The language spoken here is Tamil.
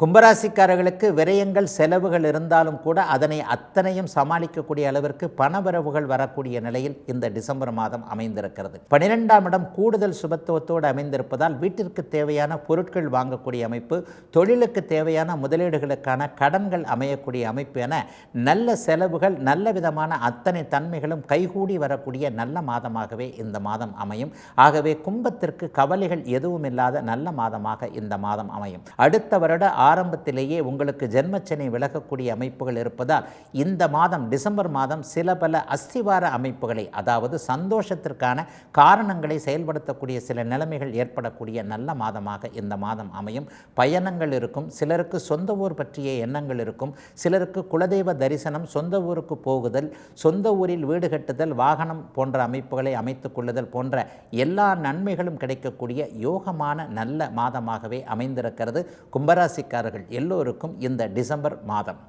கும்பராசிக்காரர்களுக்கு விரயங்கள் செலவுகள் இருந்தாலும் கூட அதனை அத்தனையும் சமாளிக்கக்கூடிய அளவிற்கு பணவரவுகள் வரக்கூடிய நிலையில் இந்த டிசம்பர் மாதம் அமைந்திருக்கிறது. 12ஆம் இடம் கூடுதல் சுபத்துவத்தோடு அமைந்திருப்பதால் வீட்டிற்கு தேவையான பொருட்கள் வாங்கக்கூடிய அமைப்பு, தொழிலுக்கு தேவையான முதலீடுகளுக்கான கடன்கள் அமையக்கூடிய அமைப்பு என நல்ல செலவுகள், நல்ல விதமான அத்தனை தன்மைகளும் கைகூடி வரக்கூடிய நல்ல மாதமாகவே இந்த மாதம் அமையும். ஆகவே கும்பத்திற்கு கவலைகள் எதுவும் இல்லாத நல்ல மாதமாக இந்த மாதம் அமையும். அடுத்த வருட ஆரம்பத்திலேயே உங்களுக்கு ஜென்மச்சனி விலகக்கூடிய அமைப்புகள் இருப்பதால் இந்த மாதம் டிசம்பர் மாதம் சில பல அஸ்திவார அமைப்புகளை, அதாவது சந்தோஷத்திற்கான காரணங்களை செயல்படுத்தக்கூடிய சில நிலைமைகள் ஏற்படக்கூடிய நல்ல மாதமாக இந்த மாதம் அமையும். பயணங்கள் இருக்கும், சிலருக்கு சொந்த ஊர் பற்றிய எண்ணங்கள் இருக்கும், சிலருக்கு குலதெய்வ தரிசனம், சொந்த ஊருக்கு போகுதல், சொந்த ஊரில் வீடு கட்டுதல், வாகனம் போன்ற அமைப்புகளை அமைத்துக் கொள்ளுதல் போன்ற எல்லா நன்மைகளும் கிடைக்கக்கூடிய யோகமான நல்ல மாதமாகவே அமைந்திருக்கிறது கும்பராசிக்காரர்கள் எல்லோருக்கும் இந்த டிசம்பர் மாதம்.